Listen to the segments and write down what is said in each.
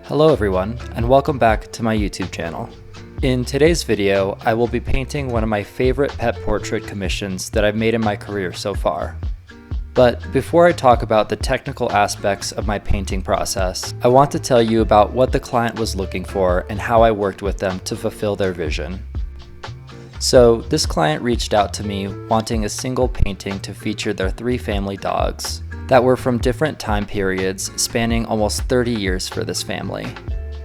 Hello everyone, and welcome back to my YouTube channel. In today's video, I will be painting one of my favorite pet portrait commissions that I've made in my career so far. But before I talk about the technical aspects of my painting process, I want to tell you about what the client was looking for and how I worked with them to fulfill their vision. So this client reached out to me wanting a single painting to feature their 3 family dogs that were from different time periods spanning almost 30 years for this family.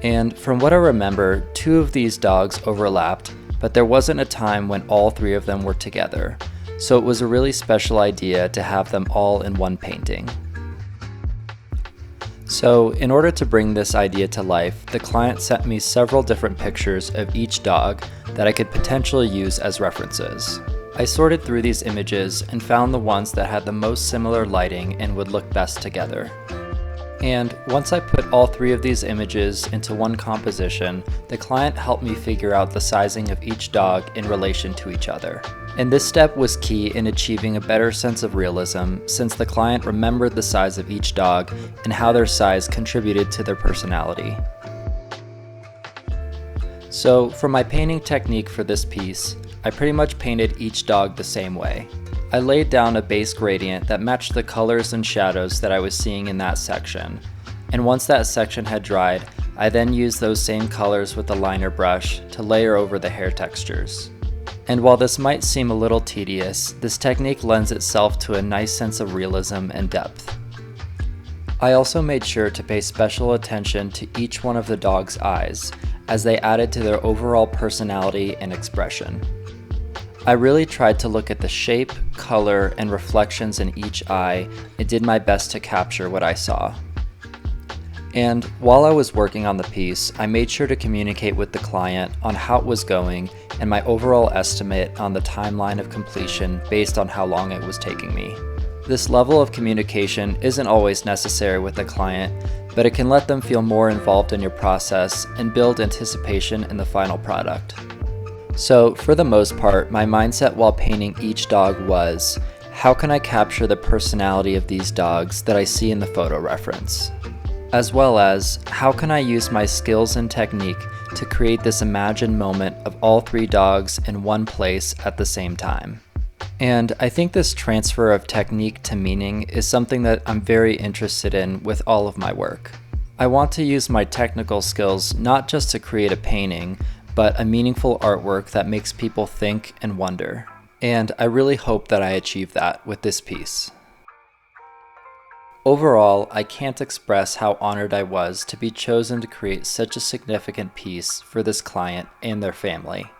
And from what I remember, 2 of these dogs overlapped, but there wasn't a time when all 3 of them were together. So it was a really special idea to have them all in one painting. So in order to bring this idea to life, the client sent me several different pictures of each dog that I could potentially use as references. I sorted through these images and found the ones that had the most similar lighting and would look best together. And once I put all 3 of these images into one composition, the client helped me figure out the sizing of each dog in relation to each other. And this step was key in achieving a better sense of realism, since the client remembered the size of each dog and how their size contributed to their personality. So for my painting technique for this piece, I pretty much painted each dog the same way. I laid down a base gradient that matched the colors and shadows that I was seeing in that section. And once that section had dried, I then used those same colors with a liner brush to layer over the hair textures. And while this might seem a little tedious, this technique lends itself to a nice sense of realism and depth. I also made sure to pay special attention to each one of the dog's eyes, as they added to their overall personality and expression. I really tried to look at the shape, color, and reflections in each eye and did my best to capture what I saw. And while I was working on the piece, I made sure to communicate with the client on how it was going and my overall estimate on the timeline of completion based on how long it was taking me. This level of communication isn't always necessary with the client, but it can let them feel more involved in your process and build anticipation in the final product. So for the most part, my mindset while painting each dog was, how can I capture the personality of these dogs that I see in the photo reference? As well as, how can I use my skills and technique to create this imagined moment of all 3 dogs in one place at the same time? And I think this transfer of technique to meaning is something that I'm very interested in with all of my work. I want to use my technical skills not just to create a painting, but a meaningful artwork that makes people think and wonder. And I really hope that I achieve that with this piece. Overall, I can't express how honored I was to be chosen to create such a significant piece for this client and their family.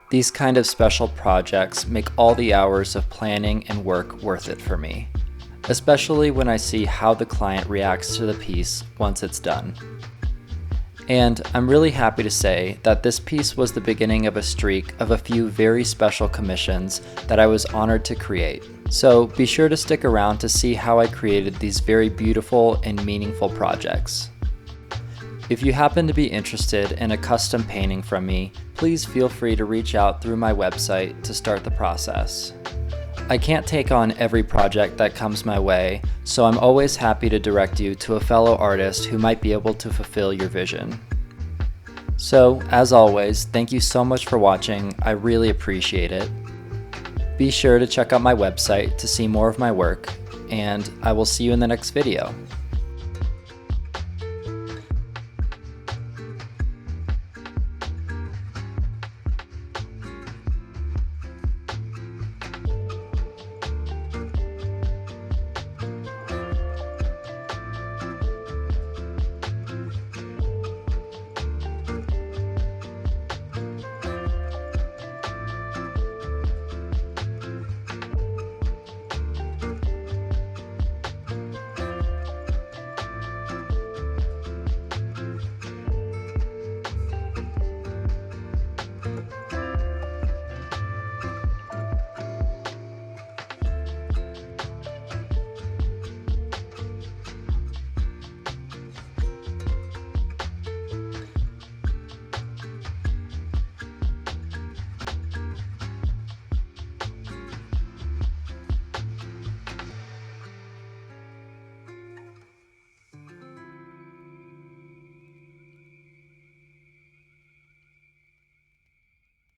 These kind of special projects make all the hours of planning and work worth it for me, especially when I see how the client reacts to the piece once it's done. And I'm really happy to say that this piece was the beginning of a streak of a few very special commissions that I was honored to create. So be sure to stick around to see how I created these very beautiful and meaningful projects. If you happen to be interested in a custom painting from me, please feel free to reach out through my website to start the process. I can't take on every project that comes my way, so I'm always happy to direct you to a fellow artist who might be able to fulfill your vision. So, as always, thank you so much for watching. I really appreciate it. Be sure to check out my website to see more of my work, and I will see you in the next video.